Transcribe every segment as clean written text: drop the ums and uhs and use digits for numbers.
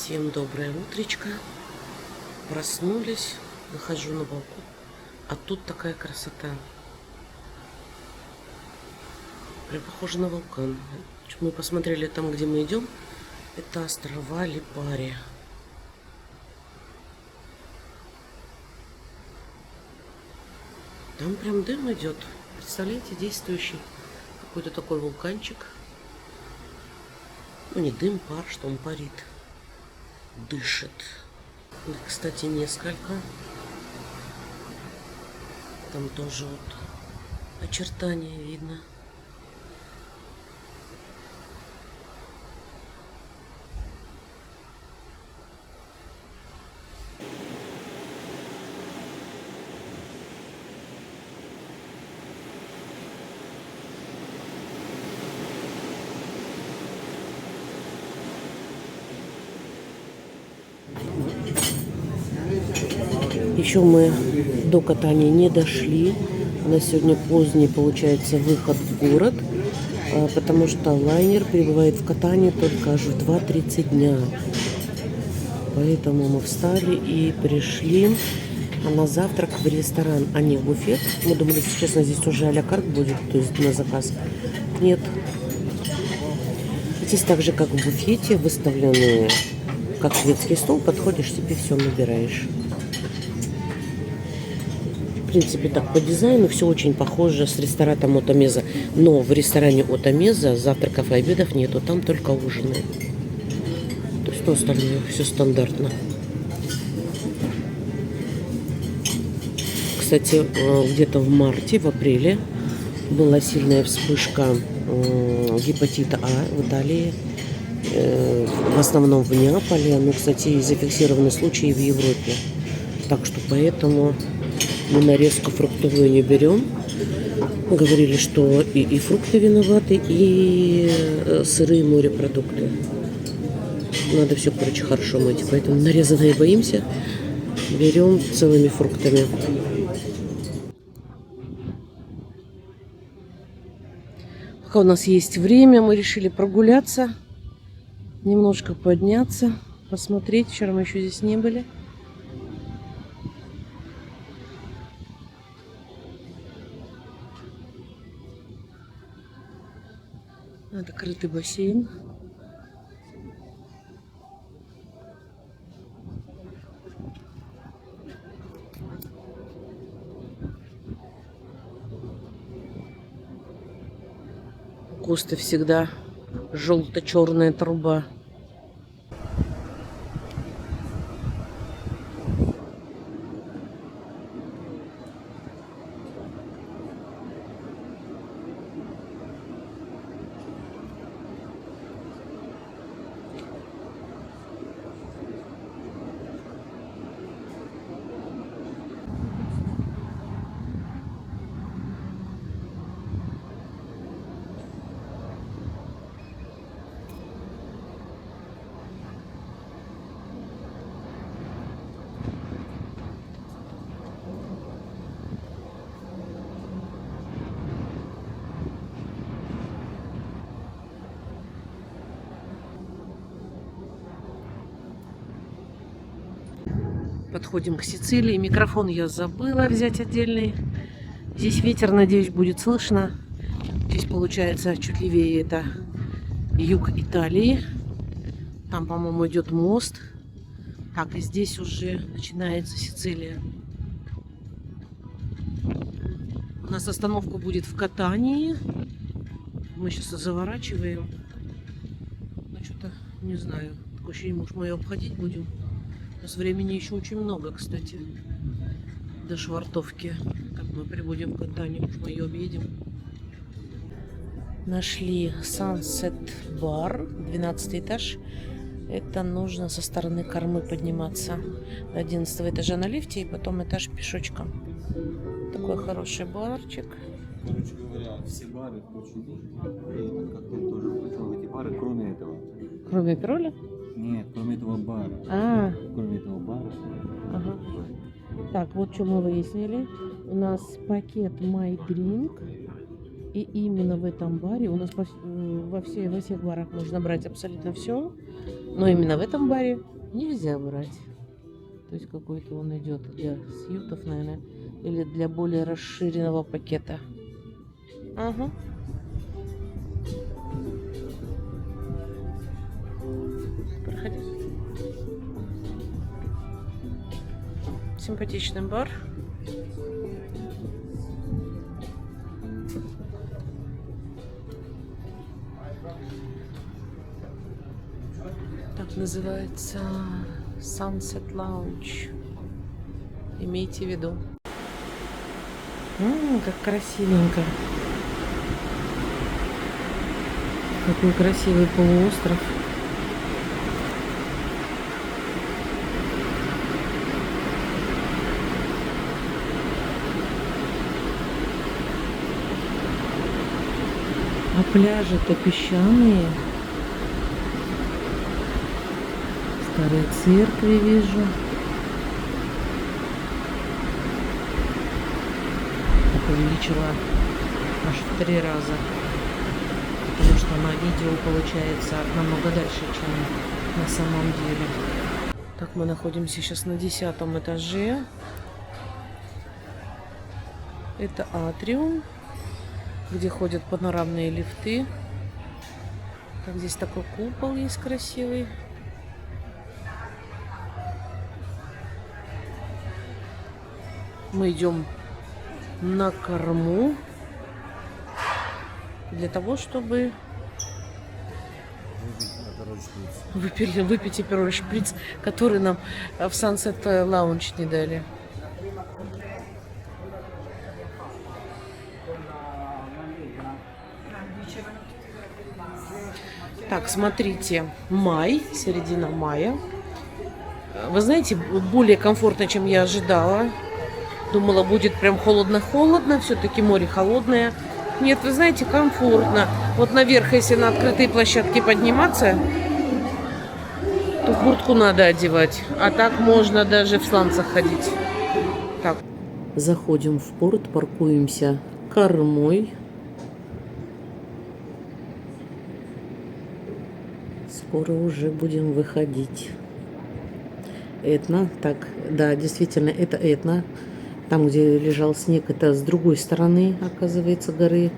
Всем доброе утречко. Проснулись, выхожу на балкон, а тут такая красота. Прям похоже на вулкан. Мы посмотрели там, где мы идем. Это острова Липари. Там прям дым идет. Представляете, действующий какой-то такой вулканчик. Ну не дым, пар, что он парит. Дышит. И, кстати, несколько. Там тоже вот очертания видно. Еще мы до катания не дошли. У нас сегодня поздний, получается, выход в город, потому что лайнер прибывает в Катанию только аж в 2:30 дня. Поэтому мы встали и пришли на завтрак в ресторан, а не в буфет. Мы думали, если честно, здесь уже а-ля карт будет, то есть на заказ. Нет. Здесь так же, как в буфете, выставлены как шведский стол, подходишь, себе все набираешь. В принципе, так по дизайну все очень похоже с рестораном Отамеза. Но в ресторане Отамеза завтраков и обедов нету, там только ужины. То есть, ну, остальное все стандартно. Кстати, где-то в марте, в апреле была сильная вспышка гепатита А в Италии. В основном в Неаполе. Ну, кстати, зафиксированы случаи в Европе. Так что поэтому мы нарезку фруктовую не берем. Говорили, что и фрукты виноваты, и сырые морепродукты. Надо все, короче, хорошо мыть. Поэтому нарезанные боимся. Берем целыми фруктами. Пока у нас есть время, мы решили прогуляться. Немножко подняться, посмотреть. Вчера мы еще здесь не были. Это крытый бассейн. Кусты всегда желто-черная труба. Подходим к Сицилии. Микрофон я забыла взять отдельный. Здесь ветер, надеюсь, будет слышно. Здесь получается чуть левее это юг Италии. Там, по-моему, идет мост. Так, и здесь уже начинается Сицилия. У нас остановка будет в Катании. Мы сейчас заворачиваем. Ну, что-то не знаю. Такое ощущение, может, мы ее обходить будем. У нас времени еще очень много, кстати, до швартовки. Как мы прибудем в Катанию, может, мы ее объедем. Нашли Sunset Bar, 12 этаж. Это нужно со стороны кормы подниматься до 11 этажа на лифте и потом этаж пешочком. Такой хороший барчик. Короче говоря, все бары очень и этот коктейль тоже включен в эти бары, кроме этого. Кроме пироля? Нет, кроме этого бара. Кроме этого бара. Ага. Так, вот что мы выяснили. У нас пакет My Drink. И именно в этом баре у нас во всех барах можно брать абсолютно все. Но именно в этом баре нельзя брать. То есть какой-то он идет для сьютов, наверное, или для более расширенного пакета. Ага. Проходи. Симпатичный бар. Так называется Sunset Lounge. Имейте в виду. Как красивенько. Какой красивый полуостров. А пляжи-то песчаные. Старые церкви вижу. Так увеличила аж в 3 раза. Потому что на видео получается намного дальше, чем на самом деле. Так, мы находимся сейчас на 10-м этаже. Это атриум, где ходят панорамные лифты. Так, здесь такой купол есть красивый. Мы идем на корму для того, чтобы выпить апероль шприц, который нам в Sunset Lounge не дали. Так, смотрите, май, середина мая. Вы знаете, более комфортно, чем я ожидала. Думала, будет прям холодно-холодно, все-таки море холодное. Нет, вы знаете, комфортно. Вот наверх, если на открытые площадки подниматься, то куртку надо одевать. А так можно даже в сланцах ходить. Так. Заходим в порт, паркуемся кормой. Скоро уже будем выходить. Этна, так, да, действительно, это Этна. Там, где лежал снег, это с другой стороны, оказывается, горы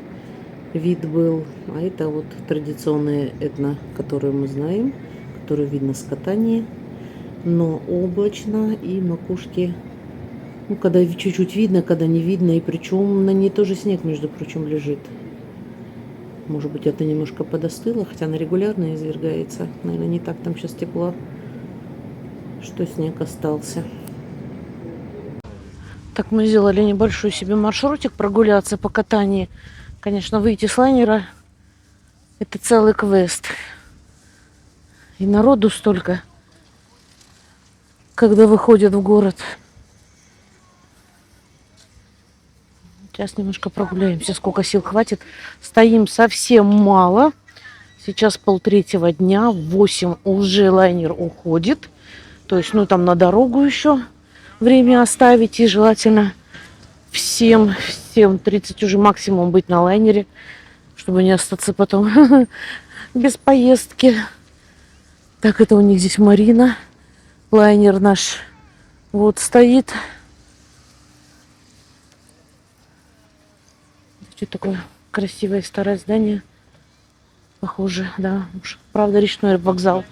вид был. А это вот традиционная Этна, которую мы знаем, которую видно с катания. Но облачно и макушки, ну, когда чуть-чуть видно, когда не видно. И причем на ней тоже снег, между прочим, лежит. Может быть, это немножко подостыло, хотя она регулярно извергается. Наверное, не так там сейчас тепло, что снег остался. Так, мы сделали небольшой себе маршрутик прогуляться по катании. Конечно, выйти с лайнера — это целый квест. И народу столько, когда выходят в город. Сейчас немножко прогуляемся, сколько сил хватит. Стоим совсем мало. Сейчас 2:30 дня, в 8 уже лайнер уходит. То есть, ну, там на дорогу еще время оставить. И желательно в 7:30 уже максимум быть на лайнере, чтобы не остаться потом без поездки. Так, это у них здесь Марина. Лайнер наш вот стоит. Что такое красивое старое здание. Похоже, да. Правда, речной вокзал.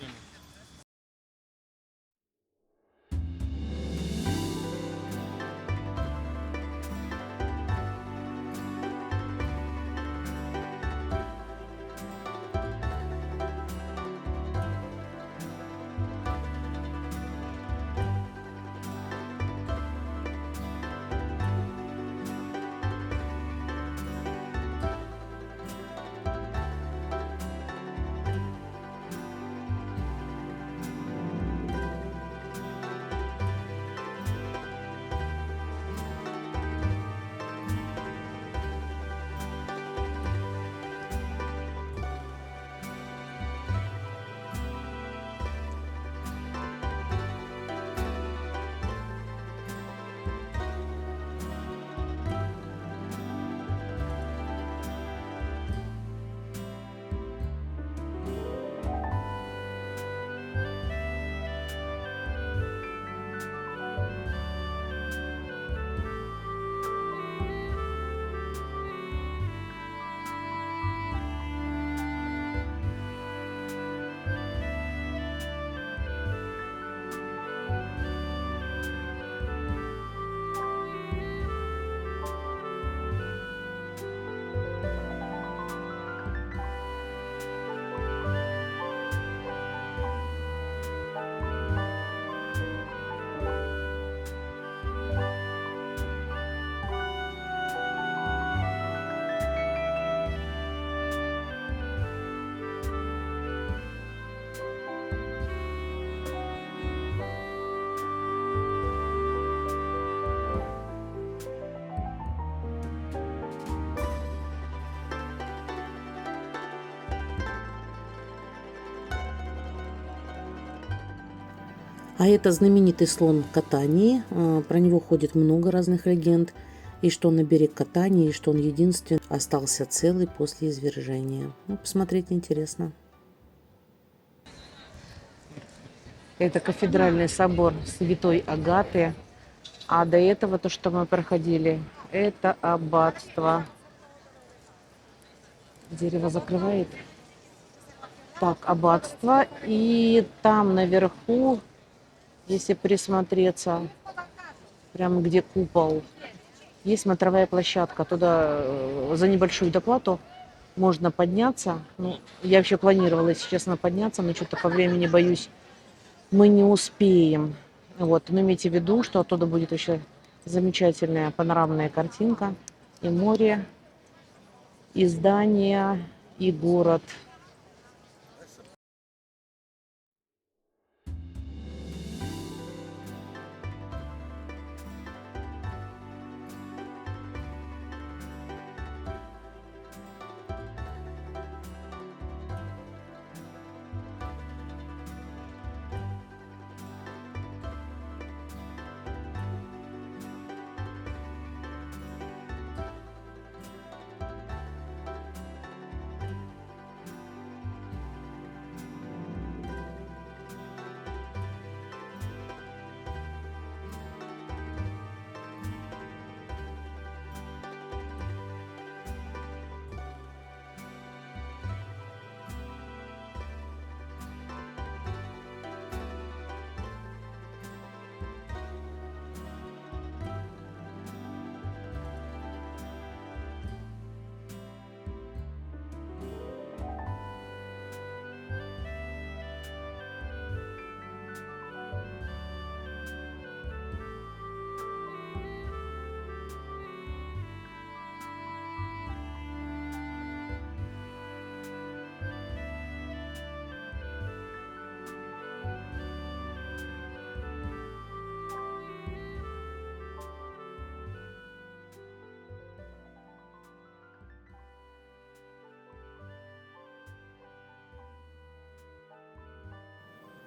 А это знаменитый слон Катании. Про него ходит много разных легенд. И что он на берег Катании, и что он единственный остался целый после извержения. Ну, посмотреть интересно. Это кафедральный собор Святой Агаты. А до этого, то, что мы проходили, это аббатство. Дерево закрывает. Так, аббатство. И там наверху, если присмотреться, прямо где купол, есть смотровая площадка. Туда за небольшую доплату можно подняться. Ну, я вообще планировала, если честно, подняться, но что-то по времени боюсь, мы не успеем. Вот. Но имейте в виду, что оттуда будет еще замечательная панорамная картинка. И море, и здания, и город.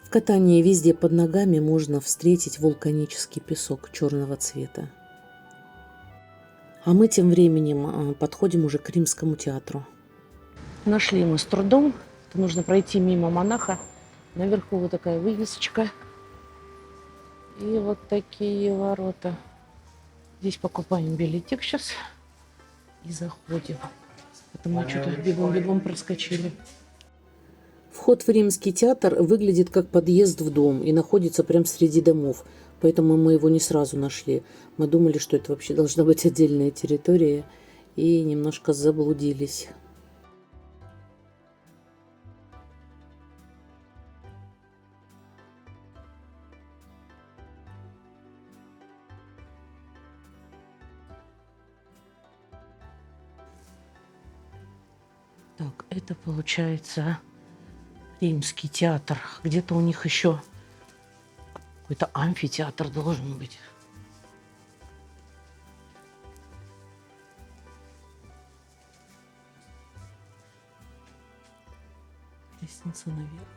В Катании везде под ногами можно встретить вулканический песок черного цвета. А мы тем временем подходим уже к Римскому театру. Нашли мы с трудом. Нужно пройти мимо монаха. Наверху вот такая вывесочка. И вот такие ворота. Здесь покупаем билетик сейчас и заходим. Это мы что-то бегом-бегом проскочили. Вход в Римский театр выглядит как подъезд в дом и находится прямо среди домов. Поэтому мы его не сразу нашли. Мы думали, что это вообще должна быть отдельная территория. И немножко заблудились. Так, это получается Римский театр. Где-то у них еще какой-то амфитеатр должен быть. Лестница наверх.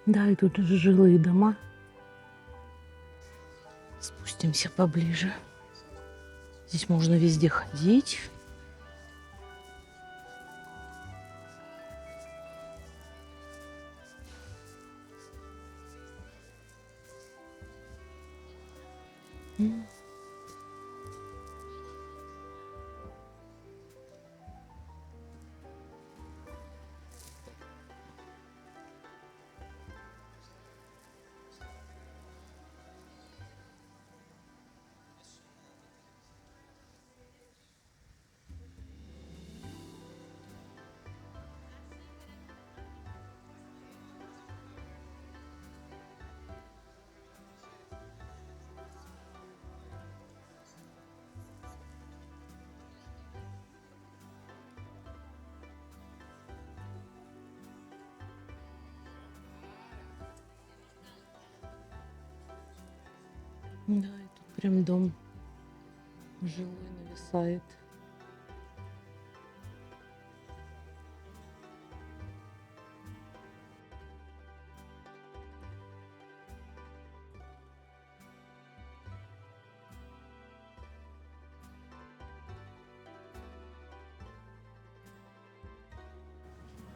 Да, и тут уже жилые дома. Спустимся поближе. Здесь можно везде ходить. Да, и тут прям дом жилой нависает.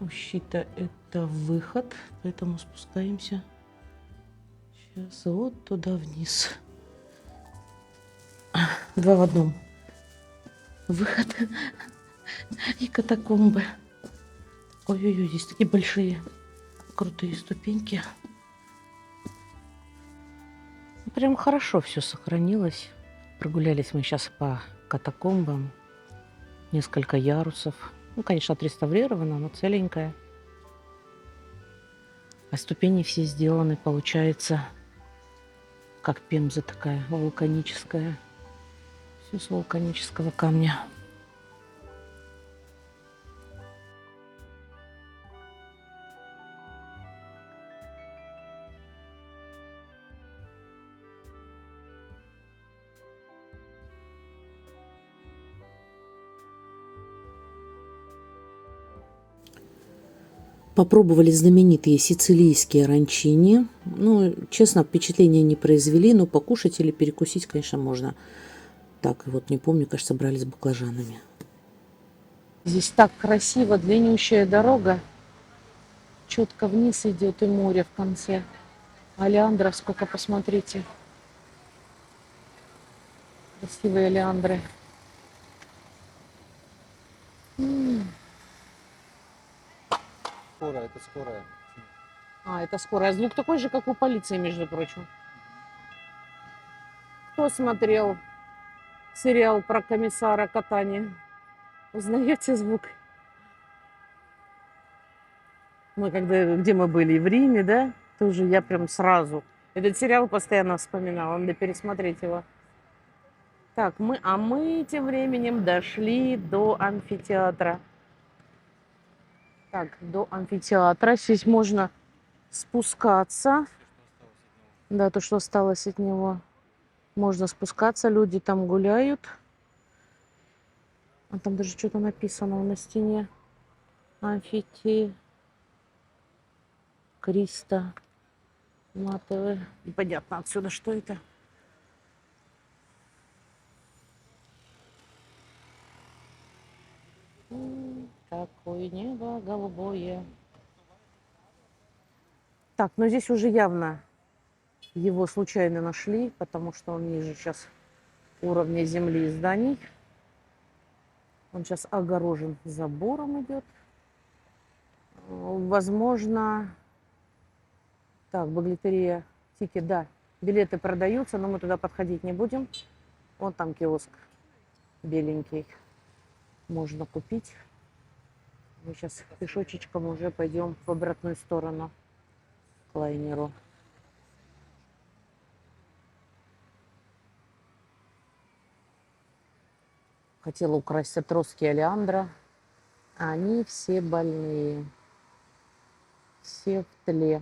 У щита это выход, поэтому спускаемся сейчас вот туда вниз. Два в одном. Выход и катакомбы. Ой-ой-ой, здесь такие большие крутые ступеньки. Прям хорошо все сохранилось. Прогулялись мы сейчас по катакомбам. Несколько ярусов. Ну, конечно, отреставрировано, но целенькая. А ступени все сделаны, получается, как пемза такая вулканическая. Все с вулканического камня. Попробовали знаменитые сицилийские ранчини. Ну, честно, впечатления не произвели, но покушать или перекусить, конечно, можно. Так, и вот не помню, кажется, брали с баклажанами. Здесь так красиво, длиннющая дорога. Четко вниз идет и море в конце. Олеандров сколько, посмотрите. Красивые олеандры. Скорая, это скорая. А, это скорая. Звук такой же, как у полиции, между прочим. Кто смотрел сериал про комиссара Катани? Узнаете звук? Мы где мы были? В Риме, да? Тоже я прям сразу. Этот сериал постоянно вспоминала. Надо пересмотреть его. Так, мы тем временем дошли до амфитеатра. Так, до амфитеатра. Здесь можно спускаться. Да, то, что осталось от него. Можно спускаться. Люди там гуляют. А там даже что-то написано на стене. Амфитеатр. Криста матовые. Непонятно отсюда, что это. Какое небо голубое. Так, но здесь уже явно его случайно нашли, потому что он ниже сейчас уровня земли и зданий. Он сейчас огорожен забором идет. Возможно... Так, баглетерия, тикет, да. Билеты продаются, но мы туда подходить не будем. Вон там киоск беленький. Можно купить. Мы сейчас пешочечком уже пойдем в обратную сторону к лайнеру. Хотела украсть отростки олеандра. Они все больные. Все в тле.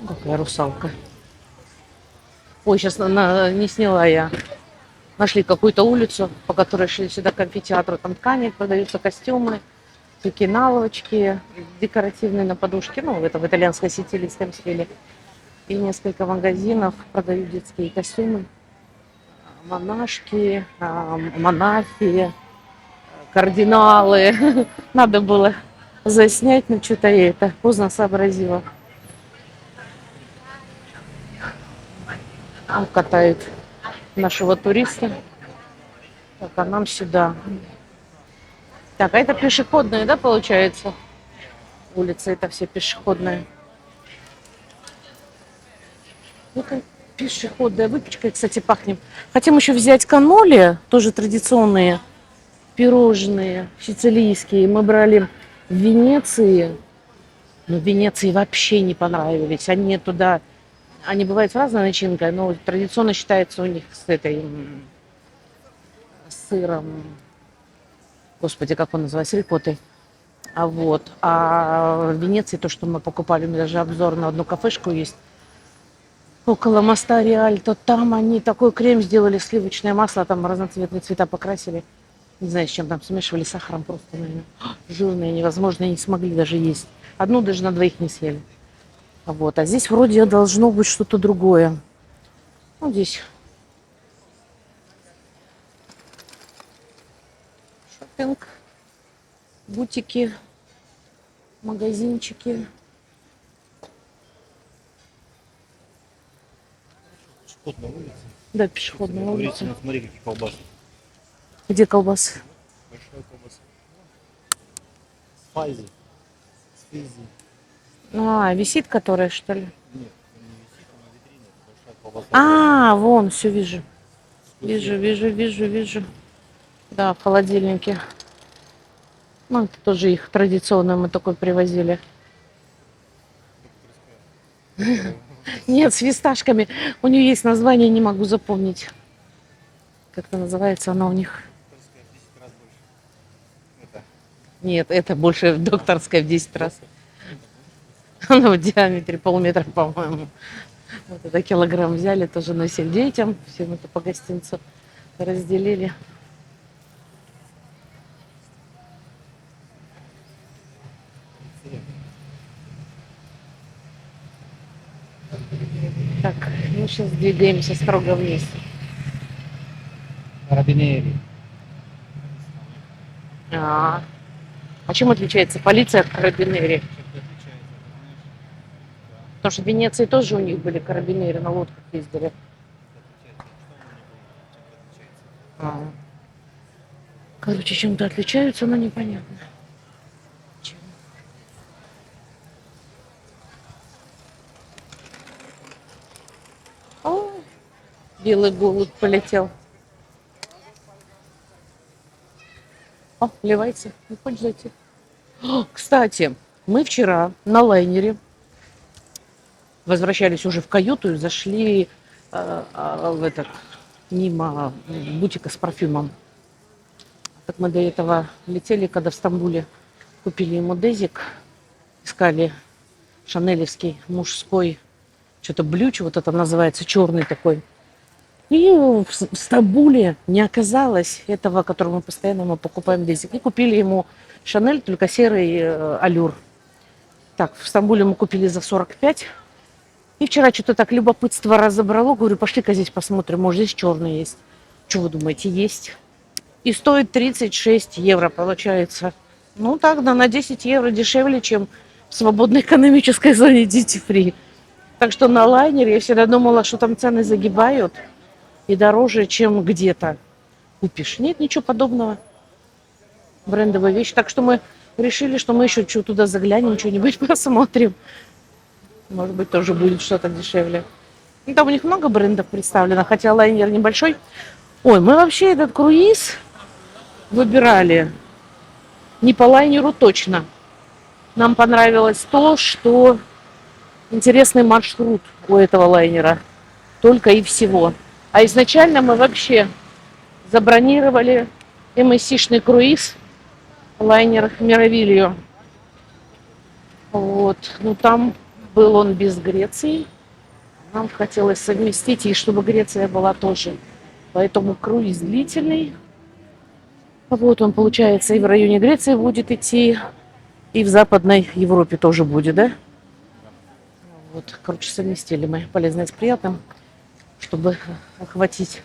Какая русалка. Ой, сейчас не сняла я. Нашли какую-то улицу, по которой шли сюда к амфитеатру. Там ткани, продаются костюмы, такие наволочки декоративные на подушке. Ну, это в итальянской сицилийском стиле. И несколько магазинов продают детские костюмы. Монашки, монахи, кардиналы. Надо было заснять, но что-то я это поздно сообразила. Он катает нашего туриста. Так, а нам сюда. Так, а это пешеходные, да, получается? Улицы это все пешеходные. Это пешеходная выпечка, кстати, пахнет. Хотим еще взять каноли, тоже традиционные пирожные, сицилийские. Мы брали в Венеции. Но в Венеции вообще не понравились. Они бывают с разной начинкой, но традиционно считается у них с сыром. Господи, как он называется? Рикоттой. А в Венеции то, что мы покупали, у меня даже обзор на одну кафешку есть. около моста Риальто. Там они такой крем сделали, сливочное масло, там разноцветные цвета покрасили. Не знаю, с чем там смешивали, сахаром просто, наверное. Жирные, невозможно, не смогли даже есть. Одну даже на двоих не съели. Вот. А здесь вроде должно быть что-то другое. Ну, здесь шопинг, бутики, магазинчики. Пешеходная улица. Да, пешеходная улица. Ну, смотри, какие колбасы. Где колбасы? Большая колбаса. Спайзи. Спизи. А, висит которая, что ли? Нет, он не висит, он на витрине. Это большая колбаса. А, вон, все вижу. Вижу. Да, в холодильнике. Ну, это тоже их традиционно мы такой привозили. Нет, с фисташками. У нее есть название, не могу запомнить. Как-то называется она у них. Докторская в 10 раз больше. Это. Нет, это больше докторская в 10 раз. Она в диаметре полметра, по-моему. Вот это килограмм взяли, тоже носили детям. Всем это по гостинцу разделили. Так, ну сейчас двигаемся строго вниз. Карабинери. А чем отличается полиция от карабинери? Чем-то отличается, знаешь? Потому что в Венеции тоже у них были карабинери, на лодках ездили. А. Короче, чем-то отличаются, но непонятно. Чем. О, белый голубь полетел. О, вливайте, не хочешь зайти? О, кстати, мы вчера на лайнере возвращались уже в каюту и зашли в этот мимо бутика с парфюмом. Так мы до этого летели, когда в Стамбуле купили ему дезик, искали шанелевский мужской, что-то блюч, вот это называется, черный такой. И в Стамбуле не оказалось этого, который мы постоянно покупаем дезик. И купили ему Шанель, только серый аллюр. Так, в Стамбуле мы купили за 45. И вчера что-то так любопытство разобрало. Говорю, пошли-ка здесь посмотрим, может здесь черный есть. Что вы думаете, есть? И стоит 36 евро, получается. Ну так, да, на 10 евро дешевле, чем в свободной экономической зоне Duty Free. Так что на лайнере я всегда думала, что там цены загибают и дороже, чем где-то купишь. Нет, ничего подобного. Брендовая вещь. Так что мы решили, что мы еще туда заглянем, что-нибудь посмотрим. Может быть, тоже будет что-то дешевле. Ну, там у них много брендов представлено, хотя лайнер небольшой. Ой, мы вообще этот круиз выбирали не по лайнеру точно. Нам понравилось то, что интересный маршрут у этого лайнера. Только и всего. А изначально мы вообще забронировали MSC-шный круиз, лайнер Мировилью. Вот. Ну, там был он без Греции. Нам хотелось совместить, и чтобы Греция была тоже. Поэтому круиз длительный. Вот он, получается, и в районе Греции будет идти, и в Западной Европе тоже будет, да? Вот, короче, совместили мы полезное с приятным, чтобы охватить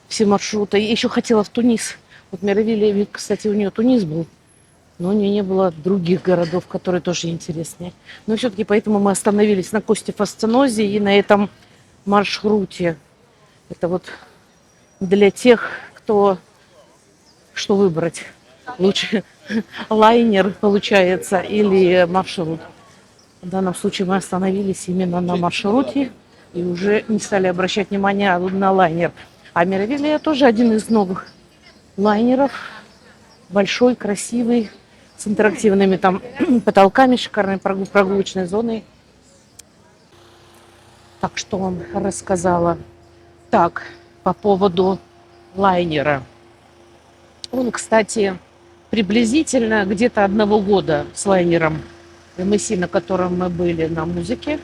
все маршруты. И еще хотела в Тунис. Вот Мировилия, кстати, у нее Тунис был, но у нее не было других городов, которые тоже интереснее. Но все-таки поэтому мы остановились на Косте Фасцинозе и на этом маршруте. Это вот для тех, кто что выбрать. Лучше лайнер, получается, или маршрут. В данном случае мы остановились именно на маршруте и уже не стали обращать внимание на лайнер. А Мировилия тоже один из новых лайнеров. Большой, красивый, с интерактивными там потолками, шикарной прогулочной зоной. Так, что вам рассказала. Так, по поводу лайнера. Он, кстати, приблизительно где-то 1 года с лайнером MSC, на котором мы были на музыке.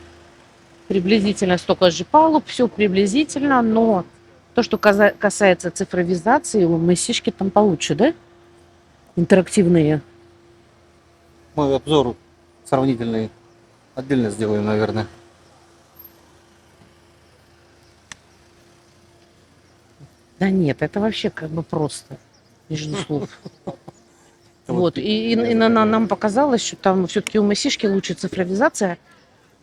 Приблизительно столько же палуб, все приблизительно, но то, что касается цифровизации, мысишки там получше, да? Интерактивные. Мы обзор сравнительный отдельно сделаем, наверное. Да нет, это вообще как бы просто между слов. Вот, Вот и меня нам показалось, что там все-таки у мысишки лучше цифровизация,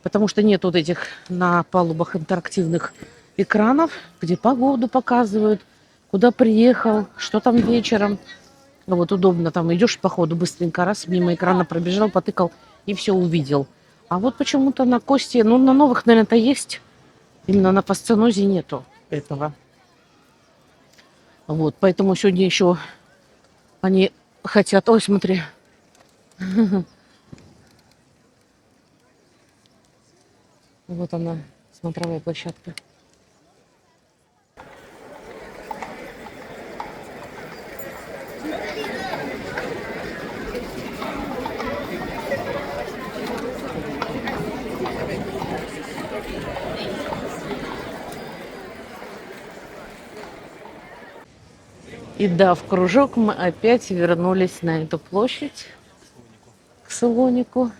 потому что нет вот этих на палубах интерактивных экранов, где погоду показывают, куда приехал, что там вечером. Вот удобно, там идешь по ходу, быстренько раз, мимо экрана пробежал, потыкал и все увидел. А вот почему-то на Косте, ну на новых, наверное-то есть, именно на Фасцинозе нету этого. Вот, поэтому сегодня еще они хотят... Ой, смотри. Вот она, смотровая площадка. И да, в кружок мы опять вернулись на эту площадь, к Салонику.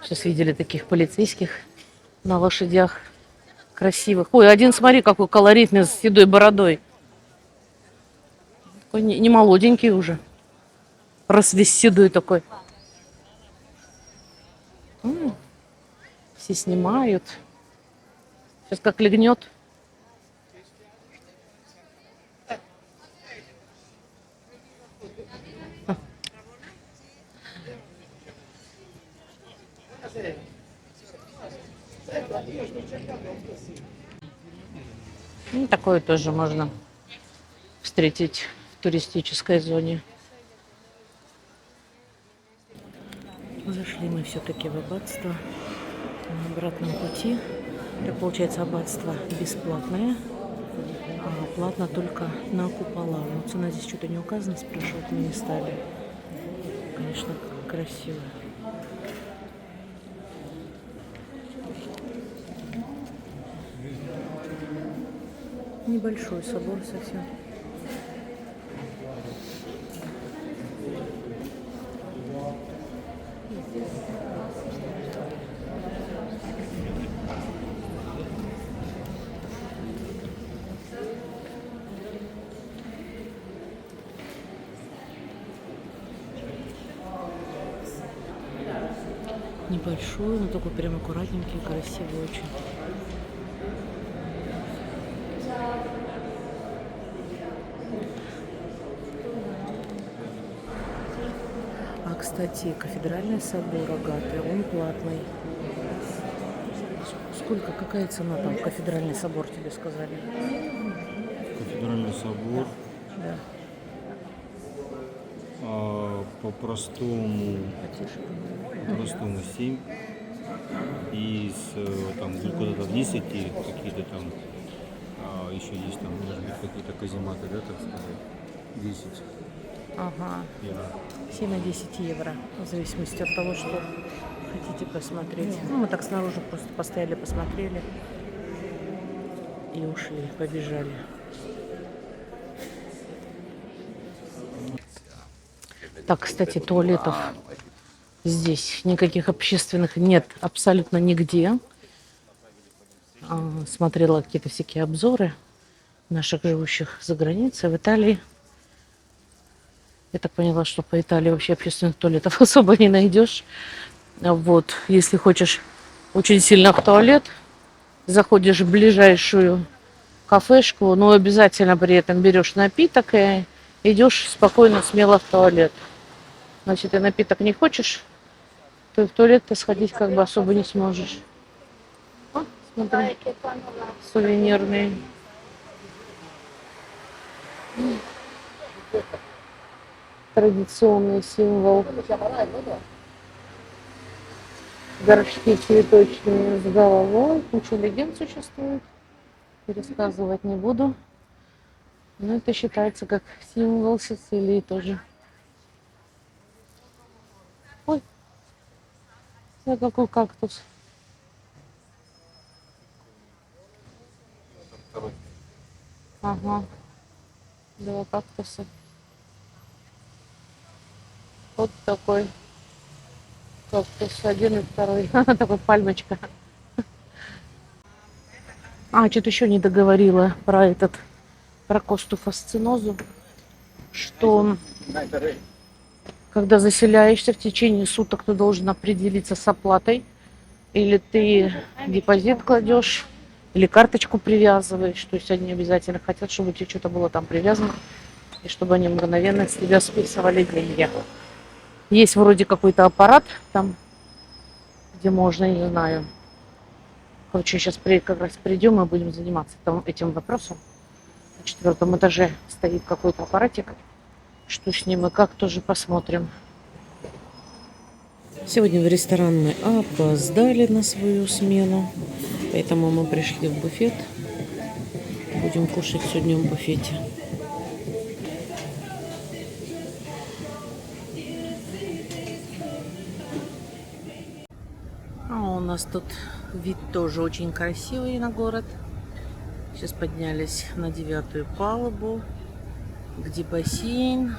Сейчас видели таких полицейских на лошадях красивых. Ой, один, смотри, какой колоритный, с седой бородой. Такой не молоденький уже. Раз весь седой такой. Все снимают. Сейчас как легнет. Ну, такое тоже можно встретить в туристической зоне. Зашли мы все-таки в аббатство на обратном пути. Так получается, аббатство бесплатное, а платно только на купола. Но цена здесь что-то не указана, спрашивать мы не стали. Конечно, красиво. Небольшой собор совсем. Небольшой, но такой прям аккуратненький, красивый очень. А, кстати, кафедральный собор Агаты, он платный. Сколько, какая цена там, кафедральный собор, тебе сказали? Кафедральный собор. Да. По-простому Потише. 7. И там куда-то вниз идти, какие-то там, еще есть там, может быть, какие-то казематы, да, так сказать, 10 Ага. евро. 7 на 10 евро, в зависимости от того, что хотите посмотреть. Ну, мы так снаружи просто постояли, посмотрели и ушли, побежали. Так, кстати, туалетов здесь никаких общественных нет абсолютно нигде. Смотрела какие-то всякие обзоры наших живущих за границей в Италии. Я так поняла, что по Италии вообще общественных туалетов особо не найдешь. Вот, если хочешь очень сильно в туалет, заходишь в ближайшую кафешку, но обязательно при этом берешь напиток и идешь спокойно, смело в туалет. Значит, ты напиток не хочешь, то в туалет ты сходить как бы особо не сможешь. О, смотри, сувенирный. Традиционный символ. Горшки цветочные с головой. Куча легенд существует. Пересказывать не буду. Но это считается как символ Сицилии тоже. Ой, Это какой кактус? Второй. Ага. Два кактуса. Вот такой кактус. Один и второй. Такой пальмочка. А, что-то еще не договорила про костуфасцинозу, что когда заселяешься в течение суток, ты должен определиться с оплатой. Или ты депозит кладешь, или карточку привязываешь. То есть они обязательно хотят, чтобы у тебя что-то было там привязано, и чтобы они мгновенно с тебя списывали деньги. Есть вроде какой-то аппарат там, где можно, не знаю. Короче, сейчас как раз придем и будем заниматься этим вопросом. На 4-м этаже стоит какой-то аппаратик. Что с ним и как, тоже посмотрим. Сегодня в ресторан мы опоздали на свою смену, поэтому мы пришли в буфет. Будем кушать сегодня в буфете. А у нас тут вид тоже очень красивый на город. Сейчас поднялись на 9-ю палубу, где бассейн.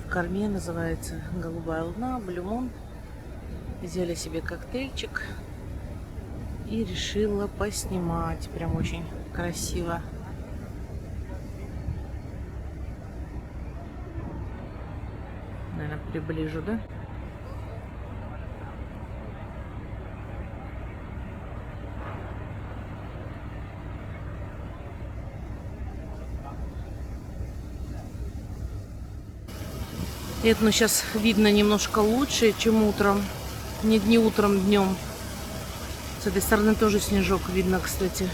В корме называется «Голубая луна», Blue Moon. Взяли себе коктейльчик и решила поснимать. Прям очень красиво. Наверное, приближу, да? Это, ну, сейчас видно немножко лучше, чем утром. Не утром, днем. С этой стороны тоже снежок видно, кстати.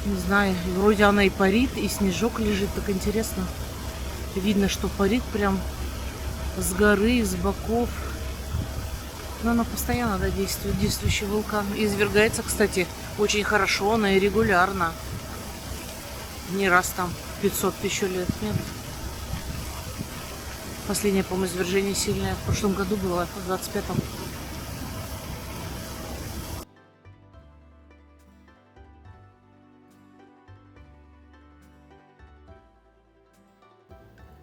Не знаю, вроде она и парит, и снежок лежит. Так интересно. Видно, что парит прям с горы, с боков. Но она постоянно, да, действует. Действующий вулкан. Извергается, кстати, очень хорошо, она и регулярно. Не раз там 500 тысяч лет. Нет. Последнее, по-моему, извержение сильное в прошлом году было, в 25-м.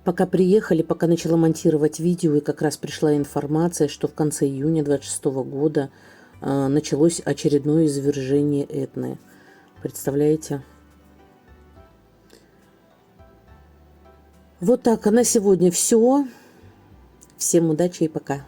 Пока приехали, пока начала монтировать видео, и как раз пришла информация, что в конце июня 26 года началось очередное извержение Этны. Представляете? Вот так, а на сегодня все. Всем удачи и пока.